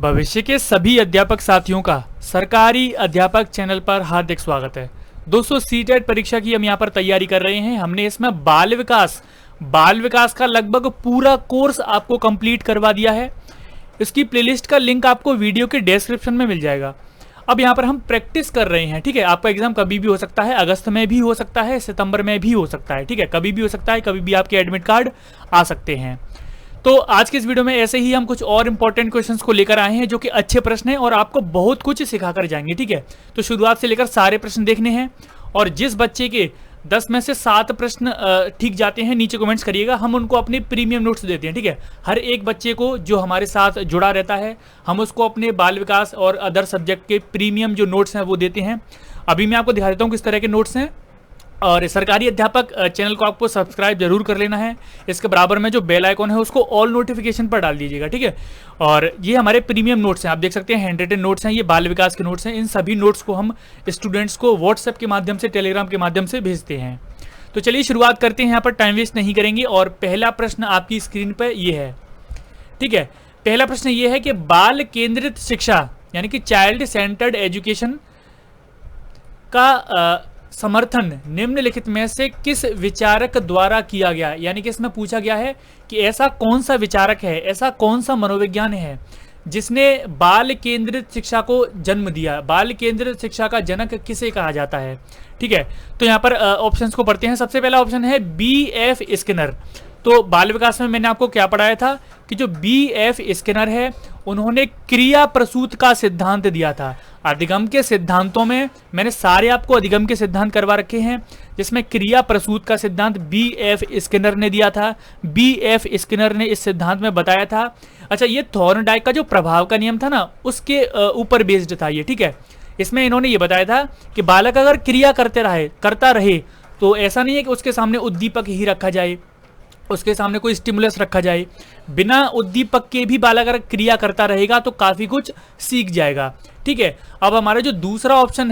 भविष्य के सभी अध्यापक साथियों का सरकारी अध्यापक चैनल पर हार्दिक स्वागत है। दोस्तों, सीटेट परीक्षा की हम यहाँ पर तैयारी कर रहे हैं। हमने इसमें बाल विकास का लगभग पूरा कोर्स आपको कंप्लीट करवा दिया है। इसकी प्लेलिस्ट का लिंक आपको वीडियो के डिस्क्रिप्शन में मिल जाएगा। अब यहाँ पर हम प्रैक्टिस कर रहे हैं, ठीक है। आपका एग्जाम कभी भी हो सकता है, अगस्त में भी हो सकता है, सितंबर में भी हो सकता है, ठीक है। कभी भी हो सकता है, कभी भी आपके एडमिट कार्ड आ सकते हैं। तो आज के इस वीडियो में ऐसे ही हम कुछ और इंपॉर्टेंट क्वेश्चंस को लेकर आए हैं जो कि अच्छे प्रश्न हैं और आपको बहुत कुछ सिखाकर जाएंगे, ठीक है। तो शुरुआत से लेकर सारे प्रश्न देखने हैं और जिस बच्चे के 10 में से 7 प्रश्न ठीक जाते हैं नीचे कमेंट्स करिएगा, हम उनको अपने प्रीमियम नोट्स देते हैं, ठीक है। हर एक बच्चे को जो हमारे साथ जुड़ा रहता है हम उसको अपने बाल विकास और अदर सब्जेक्ट के प्रीमियम जो नोट्स हैं वो देते हैं। अभी मैं आपको दिखा देता हूँ किस तरह के नोट्स हैं। और सरकारी अध्यापक चैनल को आपको सब्सक्राइब जरूर कर लेना है। इसके बराबर में जो बेल आइकॉन है उसको ऑल नोटिफिकेशन पर डाल दीजिएगा, ठीक है। और ये हमारे प्रीमियम नोट्स हैं, आप देख सकते हैं हैंड रिटन नोट्स हैं, ये बाल विकास के नोट्स हैं। इन सभी नोट्स को हम स्टूडेंट्स को व्हाट्सएप के माध्यम से, टेलीग्राम के माध्यम से भेजते हैं। तो चलिए शुरुआत करते हैं, यहाँ पर टाइम वेस्ट नहीं करेंगे। और पहला प्रश्न आपकी स्क्रीन पर ये है, ठीक है। पहला प्रश्न ये है कि बाल केंद्रित शिक्षा यानी कि चाइल्ड सेंटर्ड एजुकेशन का समर्थन निम्नलिखित में से किस विचारक द्वारा किया गया। यानी कि इसमें पूछा गया है कि ऐसा कौन सा विचारक है, ऐसा कौन सा मनोविज्ञान है जिसने बाल केंद्रित शिक्षा को जन्म दिया। बाल केंद्रित शिक्षा का जनक किसे कहा जाता है, ठीक है। तो यहाँ पर ऑप्शंस को पढ़ते हैं। सबसे पहला ऑप्शन है B.F. स्किनर। तो बाल विकास में मैंने आपको क्या पढ़ाया था कि जो B.F. स्किनर है उन्होंने क्रिया प्रसूत का सिद्धांत दिया था। अधिगम के सिद्धांतों में मैंने सारे आपको अधिगम के सिद्धांत करवा रखे हैं, जिसमें क्रिया प्रसूत का सिद्धांत B.F. स्किनर ने दिया था। B.F. स्किनर ने इस सिद्धांत में बताया था। अच्छा, ये थॉर्नडाइक का जो प्रभाव का नियम था ना उसके ऊपर बेस्ड था ये, ठीक है। इसमें इन्होंने ये बताया था कि बालक अगर क्रिया करता रहे तो ऐसा नहीं है कि उसके सामने उद्दीपक ही रखा जाए, उसके सामने कोई स्टिमुलस रखा जाए। बिना उद्दीपक के भी बालक अगर क्रिया करता रहेगा तो काफी कुछ सीख जाएगा, ठीक है। अब हमारा जो दूसरा ऑप्शन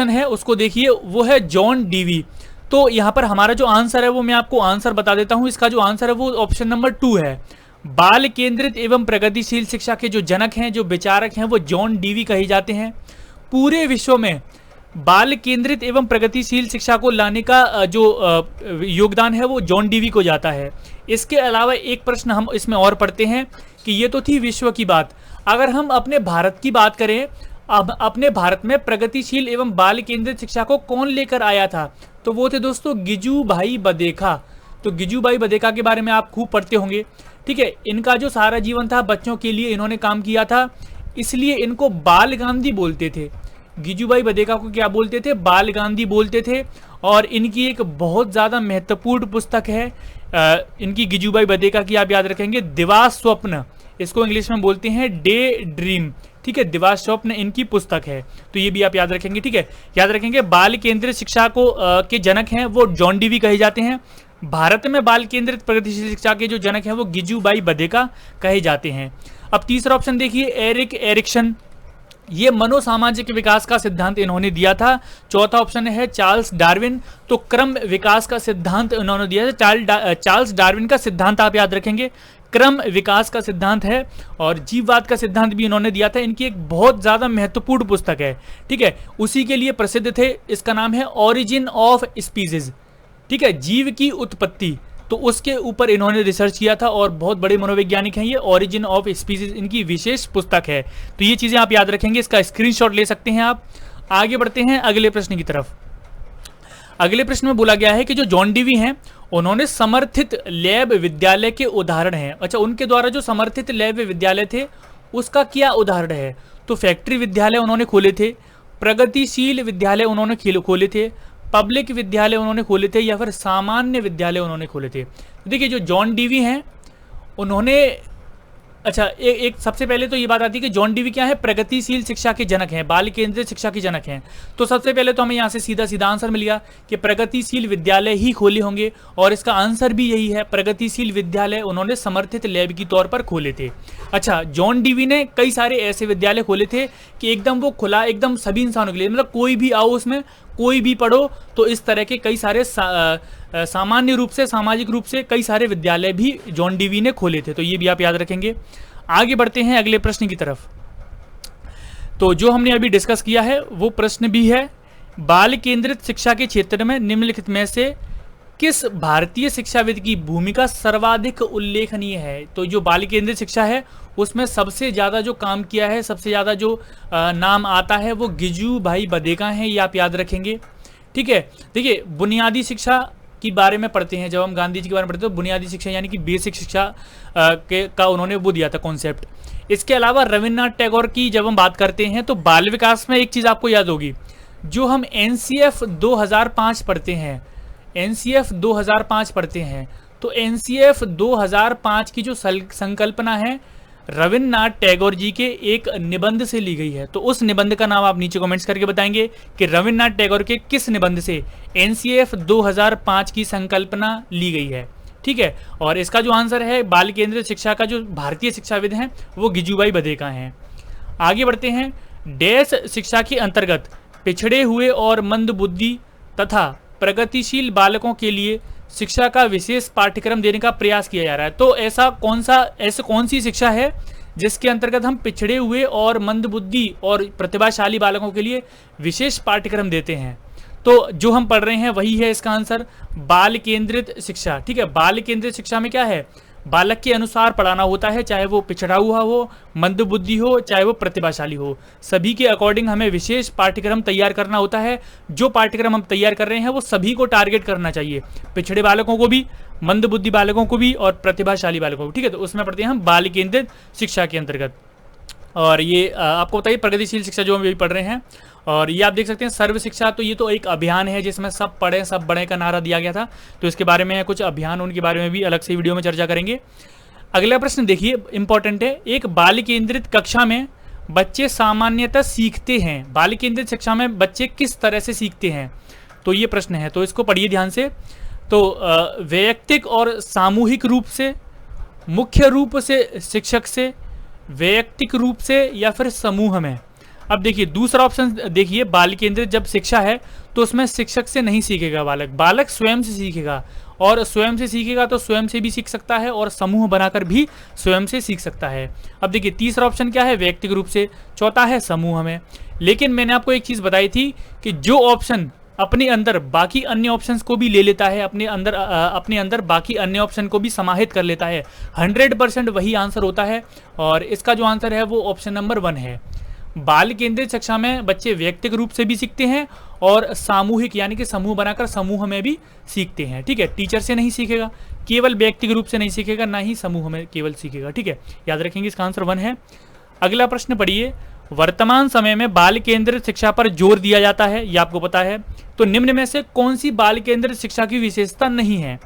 है उसको देखिए, वो है जॉन डीवी। तो यहाँ पर हमारा जो आंसर है वो मैं आपको आंसर बता देता हूँ। इसका जो आंसर है वो ऑप्शन नंबर 2 है। बाल केंद्रित एवं प्रगतिशील शिक्षा के जो जनक हैं, जो विचारक हैं, वो जॉन डीवी कहे जाते हैं। पूरे विश्व में बाल केंद्रित एवं प्रगतिशील शिक्षा को लाने का जो योगदान है वो जॉन डीवी को जाता है। इसके अलावा एक प्रश्न हम इसमें और पढ़ते हैं कि ये तो थी विश्व की बात। अगर हम अपने भारत की बात करें, अब अपने भारत में प्रगतिशील एवं बाल केंद्रित शिक्षा को कौन लेकर आया था, तो वो थे दोस्तों गिजुभाई बधेखा। तो गिजुभाई बधेखा के बारे में आप खूब पढ़ते होंगे, ठीक है। इनका जो सारा जीवन था बच्चों के लिए इन्होंने काम किया था, इसलिए इनको बाल गांधी बोलते थे। गिजुभाई बधेखा को क्या बोलते थे? बाल गांधी बोलते थे। और इनकी एक बहुत ज़्यादा महत्वपूर्ण पुस्तक है इनकी गिजुभाई बधेखा की, आप याद रखेंगे, दिवास स्वप्न। इसको इंग्लिश में बोलते हैं डे ड्रीम, ठीक है। दिवास स्वप्न इनकी पुस्तक है, तो ये भी आप याद रखेंगे, ठीक है। याद रखेंगे बाल केंद्रित शिक्षा को के जनक हैं वो जॉन डीवी कहे जाते हैं। भारत में बाल केंद्रित प्रगतिशील शिक्षा के जो जनक हैं वो गिजुभाई बधेखा कहे जाते हैं। अब तीसरा ऑप्शन देखिए, एरिक एरिक्सन। ये मनोसामाजिक विकास का सिद्धांत इन्होंने दिया था। चौथा ऑप्शन है चार्ल्स डार्विन। तो क्रम विकास का सिद्धांत इन्होंने दिया था। चार्ल्स डार्विन का सिद्धांत आप याद रखेंगे, क्रम विकास का सिद्धांत है। और जीववाद का सिद्धांत भी इन्होंने दिया था। इनकी एक बहुत ज्यादा महत्वपूर्ण पुस्तक है, ठीक है। उसी के लिए प्रसिद्ध थे। इसका नाम है ओरिजिन ऑफ स्पीसीज, ठीक है, जीव की उत्पत्ति। तो उसके ऊपर इन्होंने रिसर्च किया था और बहुत बड़े मनोवैज्ञानिक हैं ये। ओरिजिन ऑफ स्पीसीज इनकी विशेष पुस्तक है। तो ये चीजें आप याद रखेंगे, इसका स्क्रीनशॉट ले सकते हैं आप। आगे बढ़ते हैं अगले प्रश्न की तरफ। अगले प्रश्न में बोला गया है कि जो जॉन डीवी हैं उन्होंने समर्थित लैब विद्यालय के उदाहरण हैं। अच्छा, उनके द्वारा जो समर्थित लैब विद्यालय थे उसका क्या उदाहरण है? तो फैक्ट्री विद्यालय उन्होंने खोले थे, प्रगतिशील विद्यालय उन्होंने खोले थे, पब्लिक विद्यालय उन्होंने खोले थे, या फिर सामान्य विद्यालय उन्होंने खोले थे। तो देखिए जो जॉन डीवी हैं उन्होंने, अच्छा एक सबसे पहले तो ये बात आती है कि जॉन डीवी क्या है? प्रगतिशील शिक्षा के जनक हैं, बाल केंद्रित शिक्षा के जनक हैं। तो सबसे पहले तो हमें यहाँ से सीधा आंसर मिल गया कि प्रगतिशील विद्यालय ही खोले होंगे, और इसका आंसर भी यही है, प्रगतिशील विद्यालय उन्होंने समर्थित लैब की तौर पर खोले थे। अच्छा, जॉन डीवी ने कई सारे ऐसे विद्यालय खोले थे कि एकदम वो खुला, एकदम सभी इंसानों के लिए, मतलब कोई भी आओ उसमें कोई भी पढ़ो तो इस तरह के कई सारे सामान्य रूप से, सामाजिक रूप से कई सारे विद्यालय भी जॉन डीवी ने खोले थे। तो ये भी आप याद रखेंगे। आगे बढ़ते हैं अगले प्रश्न की तरफ। तो जो हमने अभी डिस्कस किया है वो प्रश्न भी है, बाल केंद्रित शिक्षा के क्षेत्र में निम्नलिखित में से किस भारतीय शिक्षाविद की भूमिका सर्वाधिक उल्लेखनीय है। तो जो बाल केंद्रित शिक्षा है उसमें सबसे ज़्यादा जो काम किया है, सबसे ज़्यादा जो नाम आता है वो गिजुभाई बधेका हैं, ये आप याद रखेंगे। ठीक है, देखिए बुनियादी शिक्षा के बारे में पढ़ते हैं, जब हम गांधी जी के बारे में पढ़ते हैं तो बुनियादी शिक्षा यानी कि बेसिक शिक्षा का उन्होंने वो दिया था कॉन्सेप्ट। इसके अलावा रविन्द्रनाथ टैगोर की जब हम बात करते हैं तो बाल विकास में एक चीज़ आपको याद होगी, जो हम NCF 2005 पढ़ते हैं, NCF 2005 पढ़ते हैं, तो NCF 2005 की जो संकल्पना है रविन्द्रनाथ टैगोर जी के एक निबंध से ली गई है। तो उस निबंध का नाम आप नीचे कमेंट्स करके बताएंगे कि रविन्द्रनाथ टैगोर के किस निबंध से NCF 2005 की संकल्पना ली गई है। ठीक है, और इसका जो आंसर है बाल केंद्रित शिक्षा का जो भारतीय शिक्षाविद हैं वो गिजुभाई बधेका हैं। आगे बढ़ते हैं। डैश शिक्षा के अंतर्गत पिछड़े हुए और मंदबुद्धि तथा प्रगतिशील बालकों के लिए शिक्षा का विशेष पाठ्यक्रम देने का प्रयास किया जा रहा है। तो ऐसा कौन सी शिक्षा है जिसके अंतर्गत हम पिछड़े हुए और मंदबुद्धि और प्रतिभाशाली बालकों के लिए विशेष पाठ्यक्रम देते हैं? तो जो हम पढ़ रहे हैं वही है इसका आंसर, बाल केंद्रित शिक्षा। ठीक है, बाल केंद्रित शिक्षा में क्या है, बालक के अनुसार पढ़ाना होता है, चाहे वो पिछड़ा हुआ हो, मंदबुद्धि हो, चाहे वो प्रतिभाशाली हो, सभी के अकॉर्डिंग हमें विशेष पाठ्यक्रम तैयार करना होता है। जो पाठ्यक्रम हम तैयार कर रहे हैं वो सभी को टारगेट करना चाहिए, पिछड़े बालकों को भी, मंदबुद्धि बालकों को भी और प्रतिभाशाली बालकों को। ठीक है, तो उसमें पढ़ते हैं हम बाल केंद्रित शिक्षा के अंतर्गत। और ये आपको बताइए प्रगतिशील शिक्षा जो हम अभी पढ़ रहे हैं, और ये आप देख सकते हैं सर्व शिक्षा। तो ये तो एक अभियान है जिसमें सब पढ़े सब बढ़े का नारा दिया गया था, तो इसके बारे में कुछ अभियान, उनके बारे में भी अलग से वीडियो में चर्चा करेंगे। अगला प्रश्न देखिए, इंपॉर्टेंट है। एक बाल केंद्रित कक्षा में बच्चे सामान्यतः सीखते हैं, बाल केंद्रित शिक्षा में बच्चे किस तरह से सीखते हैं, तो ये प्रश्न है, तो इसको पढ़िए ध्यान से। तो वैयक्तिक और सामूहिक रूप से, मुख्य रूप से शिक्षक से, वैयक्तिक रूप से या फिर समूह में। अब देखिए दूसरा ऑप्शन देखिए, बाल केंद्रित जब शिक्षा है तो उसमें शिक्षक से नहीं सीखेगा बालक, बालक स्वयं से सीखेगा, और स्वयं से सीखेगा तो स्वयं से भी सीख सकता है और समूह बनाकर भी स्वयं से सीख सकता है। अब देखिए तीसरा ऑप्शन क्या है, व्यक्तिगत रूप से, चौथा है समूह में। लेकिन मैंने आपको एक चीज़ बताई थी कि जो ऑप्शन अपने अंदर बाकी अन्य ऑप्शंस को भी ले लेता है, अपने अंदर बाकी अन्य ऑप्शन को भी समाहित कर लेता है, 100% वही आंसर होता है। और इसका जो आंसर है वो ऑप्शन नंबर 1 है। बाल केंद्रित शिक्षा में बच्चे व्यक्तिगत रूप से भी सीखते हैं और सामूहिक यानी कि समूह बनाकर समूह में भी सीखते हैं। ठीक है, टीचर से नहीं सीखेगा, केवल व्यक्तिगत रूप से नहीं सीखेगा, ना ही समूह में केवल सीखेगा। ठीक है, याद रखेंगे, इसका आंसर 1 है। अगला प्रश्न पढ़िए, वर्तमान समय में बाल केंद्रित शिक्षा पर जोर दिया जाता है, ये आपको पता है, तो निम्न में से कौन सी बाल केंद्रित शिक्षा की विशेषता नहीं है?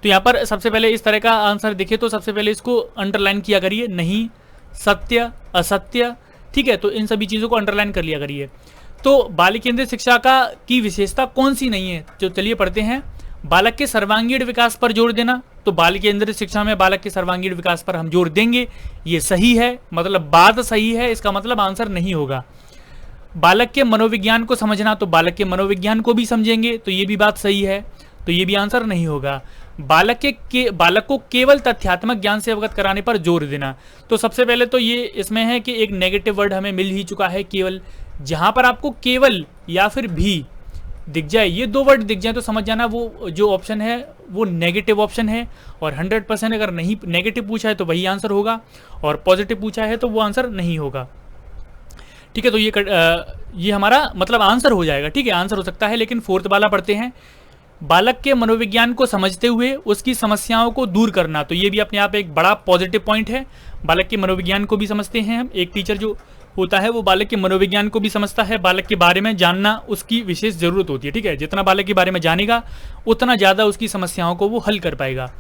तो यहाँ पर सबसे पहले इस तरह का आंसर देखिए, तो सबसे पहले इसको अंडरलाइन किया करिए, नहीं, सत्य, असत्य। ठीक है, तो इन सभी चीज़ों को अंडरलाइन कर लिया करिए। तो बाल केंद्रित शिक्षा की विशेषता कौन सी नहीं है, जो चलिए पढ़ते हैं। बालक के सर्वांगीण विकास पर जोर देना, तो बाल केंद्रित शिक्षा में बालक के सर्वांगीण विकास पर हम जोर देंगे, ये सही है, मतलब बात सही है, इसका मतलब आंसर नहीं होगा। बालक के मनोविज्ञान को समझना, तो बालक के मनोविज्ञान को भी समझेंगे, तो ये भी बात सही है, तो ये भी आंसर नहीं होगा। बालक को केवल तथ्यात्मक ज्ञान से अवगत कराने पर जोर देना, तो सबसे पहले तो ये इसमें है कि एक नेगेटिव वर्ड हमें मिल ही चुका है, केवल। जहां पर आपको केवल या फिर भी दिख जाए, ये 2 वर्ड दिख जाए, तो समझ जाना वो जो ऑप्शन है वो नेगेटिव ऑप्शन है। और 100% अगर नहीं नेगेटिव पूछा है तो वही आंसर होगा, और पॉजिटिव पूछा है तो वो आंसर नहीं होगा। ठीक है, तो ये हमारा मतलब आंसर हो जाएगा। ठीक है, आंसर हो सकता है, लेकिन 4th वाला पढ़ते हैं। बालक के मनोविज्ञान को समझते हुए उसकी समस्याओं को दूर करना, तो ये भी अपने आप एक बड़ा पॉजिटिव पॉइंट है। बालक के मनोविज्ञान को भी समझते हैं हम, एक टीचर जो होता है वो बालक के मनोविज्ञान को भी समझता है। बालक के बारे में जानना उसकी विशेष जरूरत होती है। ठीक है, जितना बालक के बारे में जानेगा उतना ज़्यादा उसकी समस्याओं को वो हल कर पाएगा।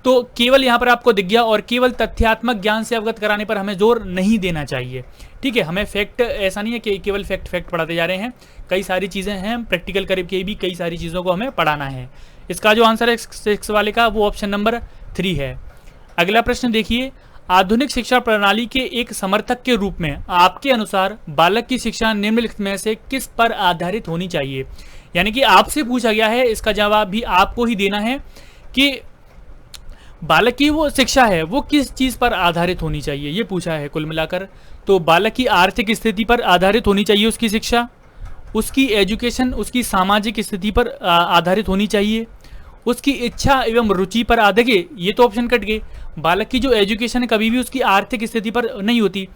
तो केवल यहाँ पर आपको दिख गया, और केवल तथ्यात्मक ज्ञान से अवगत कराने पर हमें जोर नहीं देना चाहिए। ठीक है, हमें फैक्ट, ऐसा नहीं है कि केवल फैक्ट पढ़ाते जा रहे हैं, कई सारी चीज़ें हैं, प्रैक्टिकल करके भी कई सारी चीज़ों को हमें पढ़ाना है। इसका जो आंसर है 6 वाले का वो ऑप्शन नंबर 3 है। अगला प्रश्न देखिए, आधुनिक शिक्षा प्रणाली के एक समर्थक के रूप में आपके अनुसार बालक की शिक्षा निम्नलिखित में से किस पर आधारित होनी चाहिए? यानी कि आपसे पूछा गया है, इसका जवाब भी आपको ही देना है कि बालक की वो शिक्षा है वो किस चीज पर आधारित होनी चाहिए, ये पूछा है कुल मिलाकर। तो बालक की आर्थिक स्थिति पर आधारित होनी चाहिए उसकी शिक्षा, उसकी एजुकेशन उसकी सामाजिक स्थिति पर आधारित होनी चाहिए, उसकी इच्छा एवं रुचि पर आधारित, ये तो ऑप्शन कट गए। बालक की जो एजुकेशन है कभी भी उसकी आर्थिक स्थिति पर नहीं होती,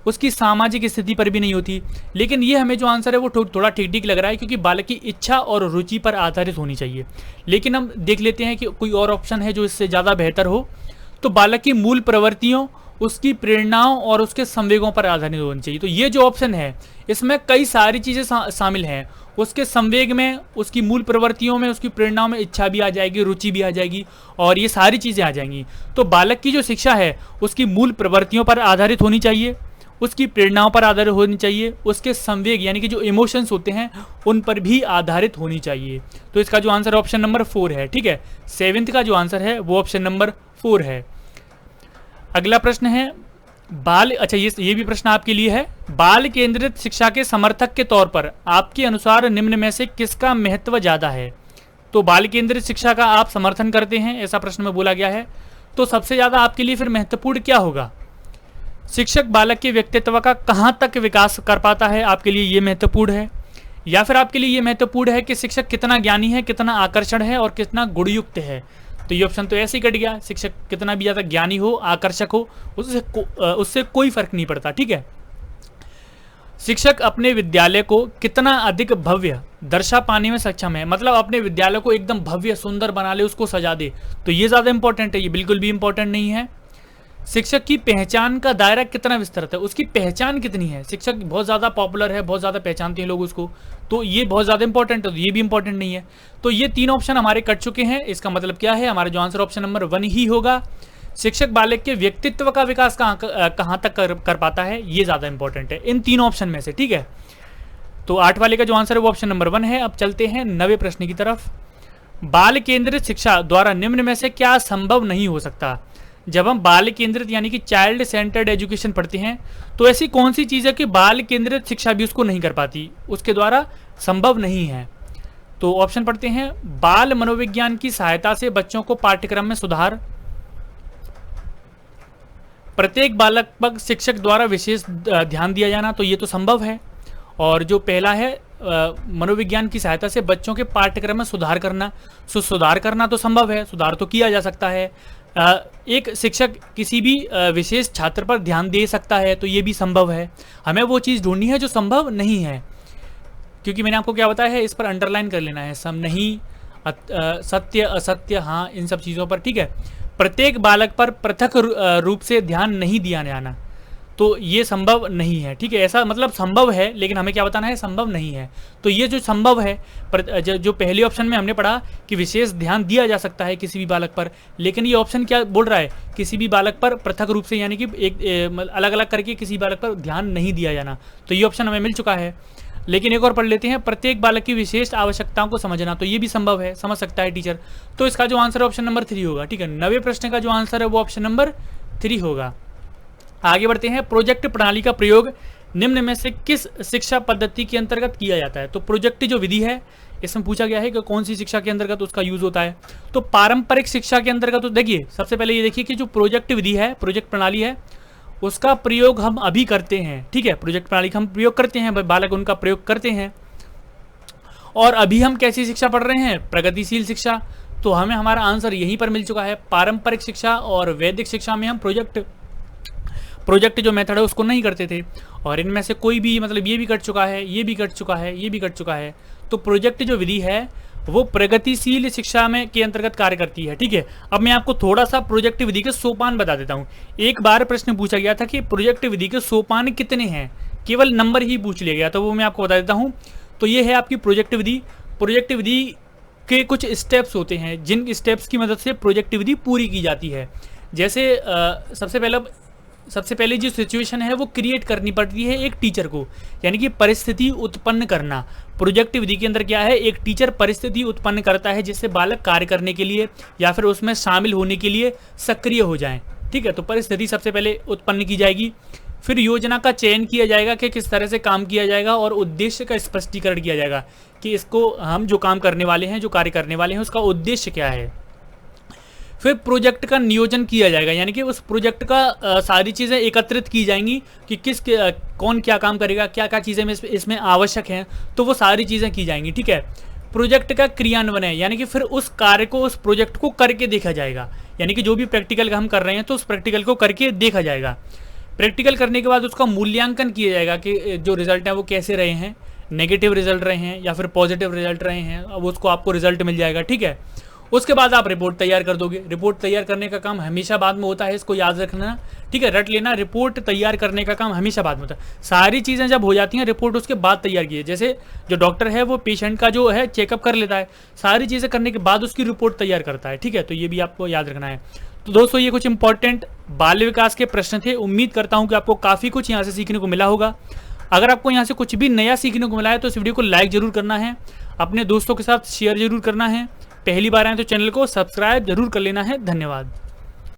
उसकी सामाजिक स्थिति पर भी नहीं होती, लेकिन ये हमें जो आंसर है वो थोड़ा ठीक ठीक लग रहा है, क्योंकि बालक की इच्छा और रुचि पर आधारित होनी चाहिए। लेकिन हम देख लेते हैं कि कोई और ऑप्शन है जो इससे ज़्यादा बेहतर हो। तो बालक की मूल प्रवृत्तियों, उसकी प्रेरणाओं और उसके संवेगों पर आधारित होनी चाहिए। तो ये जो ऑप्शन है इसमें कई सारी चीज़ें शामिल हैं। उसके संवेग में, उसकी मूल प्रवृत्तियों में, उसकी प्रेरणाओं में इच्छा भी आ जाएगी, रुचि भी आ जाएगी और ये सारी चीज़ें आ जाएंगी। तो बालक की जो शिक्षा है उसकी मूल प्रवृत्तियों पर आधारित होनी चाहिए, उसकी प्रेरणाओं पर आधारित होनी चाहिए, उसके संवेग यानी कि जो इमोशंस होते हैं उन पर भी आधारित होनी चाहिए। तो इसका जो आंसर ऑप्शन नंबर 4 है। ठीक है, 7th का जो आंसर है वो ऑप्शन नंबर 4 है। अगला प्रश्न है अच्छा ये भी प्रश्न आपके लिए है। बाल केंद्रित शिक्षा के समर्थक के तौर पर आपके अनुसार निम्न में से किसका महत्व ज्यादा है? तो बाल केंद्रित शिक्षा का आप समर्थन करते हैं, ऐसा प्रश्न में बोला गया है। तो सबसे ज्यादा आपके लिए फिर महत्वपूर्ण क्या होगा? शिक्षक बालक के व्यक्तित्व का कहाँ तक विकास कर पाता है, आपके लिए ये महत्वपूर्ण है। या फिर आपके लिए ये महत्वपूर्ण है कि शिक्षक कितना ज्ञानी है, कितना आकर्षण है और कितना गुणयुक्त है। तो ये ऑप्शन तो ऐसे ही कट गया। शिक्षक कितना भी ज़्यादा ज्ञानी हो, आकर्षक हो, उससे कोई फर्क नहीं पड़ता। ठीक है, शिक्षक अपने विद्यालय को कितना अधिक भव्य दर्शा पाने में सक्षम है, मतलब अपने विद्यालय को एकदम भव्य सुंदर बना ले, उसको सजा दे, तो ये ज़्यादा इंपॉर्टेंट है, ये बिल्कुल भी इंपॉर्टेंट नहीं है। शिक्षक की पहचान का दायरा कितना विस्तृत है, उसकी पहचान कितनी है, शिक्षक बहुत ज़्यादा पॉपुलर है, बहुत ज़्यादा पहचानते हैं लोग उसको, तो ये बहुत ज़्यादा इंपॉर्टेंट है, तो ये भी इंपॉर्टेंट नहीं है। तो ये 3 ऑप्शन हमारे कट चुके हैं। इसका मतलब क्या है, हमारा जो आंसर ऑप्शन नंबर 1 ही होगा। शिक्षक बालक के व्यक्तित्व का विकास कहाँ तक कर पाता है, ये ज़्यादा इंपॉर्टेंट है इन 3 ऑप्शन में से। ठीक है, तो 8 वाले का जो आंसर है वो ऑप्शन नंबर 1 है। अब चलते हैं 9वें प्रश्न की तरफ। बाल केंद्रित शिक्षा द्वारा निम्न में से क्या संभव नहीं हो सकता? जब हम बाल केंद्रित यानी कि चाइल्ड सेंटर्ड एजुकेशन पढ़ते हैं तो ऐसी कौन सी चीज़ है कि बाल केंद्रित शिक्षा भी उसको नहीं कर पाती, उसके द्वारा संभव नहीं है? तो ऑप्शन पढ़ते हैं। बाल मनोविज्ञान की सहायता से बच्चों को पाठ्यक्रम में सुधार, प्रत्येक बालक पर शिक्षक द्वारा विशेष ध्यान दिया जाना, तो ये तो संभव है। और जो पहला है मनोविज्ञान की सहायता से बच्चों के पाठ्यक्रम में सुधार करना, सुधार करना तो संभव है, सुधार तो किया जा सकता है। एक शिक्षक किसी भी विशेष छात्र पर ध्यान दे सकता है, तो ये भी संभव है। हमें वो चीज़ ढूंढनी है जो संभव नहीं है, क्योंकि मैंने आपको क्या बताया है, इस पर अंडरलाइन कर लेना है। सम नहीं, सत्य असत्य, हाँ, इन सब चीज़ों पर। ठीक है, प्रत्येक बालक पर पृथक रूप से ध्यान नहीं दिया जाना, तो ये संभव नहीं है। ठीक है, ऐसा मतलब संभव है, लेकिन हमें क्या बताना है, संभव नहीं है। तो ये जो संभव है, जो पहले ऑप्शन में हमने पढ़ा कि विशेष ध्यान दिया जा सकता है किसी भी बालक पर, लेकिन ये ऑप्शन क्या बोल रहा है, किसी भी बालक पर पृथक रूप से यानी कि एक अलग अलग करके किसी बालक पर ध्यान नहीं दिया जाना, तो ये ऑप्शन हमें मिल चुका है। लेकिन एक और पढ़ लेते हैं, प्रत्येक बालक की विशेष आवश्यकताओं को समझना, तो ये भी संभव है, समझ सकता है टीचर। तो इसका जो आंसर ऑप्शन नंबर 3 होगा। ठीक है, 9वें प्रश्न का जो आंसर है वो ऑप्शन नंबर 3 होगा। आगे बढ़ते हैं। प्रोजेक्ट प्रणाली का प्रयोग निम्न में से किस शिक्षा पद्धति के अंतर्गत किया जाता है? तो प्रोजेक्ट जो विधि है, इसमें पूछा गया है कि कौन सी शिक्षा के अंतर्गत उसका यूज होता है। तो पारंपरिक शिक्षा के अंतर्गत, तो देखिए सबसे पहले ये देखिए कि जो प्रोजेक्ट विधि है, प्रोजेक्ट प्रणाली है, उसका प्रयोग हम अभी करते हैं। ठीक है, प्रोजेक्ट प्रणाली का हम प्रयोग करते हैं, बालक उनका प्रयोग करते हैं। और अभी हम कैसी शिक्षा पढ़ रहे हैं? प्रगतिशील शिक्षा। तो हमें हमारा आंसर यहीं पर मिल चुका है। पारंपरिक शिक्षा और वैदिक शिक्षा में हम प्रोजेक्ट जो मेथड है उसको नहीं करते थे, और इनमें से कोई भी, मतलब ये भी कट चुका है, ये भी कट चुका है, ये भी कट चुका है। तो प्रोजेक्ट जो विधि है वो प्रगतिशील शिक्षा में के अंतर्गत कार्य करती है। ठीक है, अब मैं आपको थोड़ा सा प्रोजेक्ट विधि के सोपान बता देता हूँ। एक बार प्रश्न पूछा गया था कि प्रोजेक्ट विधि के सोपान कितने हैं, केवल नंबर ही पूछ लिया गया, तो वो मैं आपको बता देता हूँ। तो ये है आपकी प्रोजेक्ट विधि। प्रोजेक्ट विधि के कुछ स्टेप्स होते हैं जिन स्टेप्स की मदद से प्रोजेक्ट विधि पूरी की जाती है। जैसे सबसे पहले जो सिचुएशन है वो क्रिएट करनी पड़ती है एक टीचर को, यानी कि परिस्थिति उत्पन्न करना। प्रोजेक्ट विधि के अंदर क्या है, एक टीचर परिस्थिति उत्पन्न करता है जिससे बालक कार्य करने के लिए या फिर उसमें शामिल होने के लिए सक्रिय हो जाएं। ठीक है। तो परिस्थिति सबसे पहले उत्पन्न की जाएगी, फिर योजना का चयन किया जाएगा कि किस तरह से काम किया जाएगा, और उद्देश्य का स्पष्टीकरण किया जाएगा कि इसको हम जो काम करने वाले हैं, जो कार्य करने वाले हैं, उसका उद्देश्य क्या है। फिर प्रोजेक्ट का नियोजन किया जाएगा, यानी कि उस प्रोजेक्ट का सारी चीज़ें एकत्रित की जाएंगी कि कौन क्या काम करेगा, क्या क्या चीज़ें इसमें आवश्यक हैं, तो वो सारी चीज़ें की जाएंगी, ठीक है। प्रोजेक्ट का क्रियान्वयन है, यानी कि फिर उस कार्य को, उस प्रोजेक्ट को करके देखा जाएगा, यानी कि जो भी प्रैक्टिकल हम कर रहे हैं तो उस प्रैक्टिकल को करके देखा जाएगा। प्रैक्टिकल करने के बाद उसका मूल्यांकन किया जाएगा कि जो रिजल्ट हैं वो कैसे रहे हैं, नेगेटिव रिजल्ट रहे हैं या फिर पॉजिटिव रिजल्ट रहे हैं, अब उसको आपको रिजल्ट मिल जाएगा, ठीक है। उसके बाद आप रिपोर्ट तैयार कर दोगे। रिपोर्ट तैयार करने का काम हमेशा बाद में होता है, इसको याद रखना, ठीक है, रट लेना। रिपोर्ट तैयार करने का काम हमेशा बाद में होता है। सारी चीज़ें जब हो जाती हैं, रिपोर्ट उसके बाद तैयार की है। जैसे जो डॉक्टर है वो पेशेंट का जो है चेकअप कर लेता है, सारी चीज़ें करने के बाद उसकी रिपोर्ट तैयार करता है, ठीक है। तो ये भी आपको याद रखना है। तो दोस्तों ये कुछ इंपॉर्टेंट बाल विकास के प्रश्न थे। उम्मीद करता हूँ कि आपको काफ़ी कुछ यहाँ से सीखने को मिला होगा। अगर आपको यहाँ से कुछ भी नया सीखने को मिला है तो इस वीडियो को लाइक जरूर करना है, अपने दोस्तों के साथ शेयर जरूर करना है। पहली बार आए तो चैनल को सब्सक्राइब जरूर कर लेना है। धन्यवाद।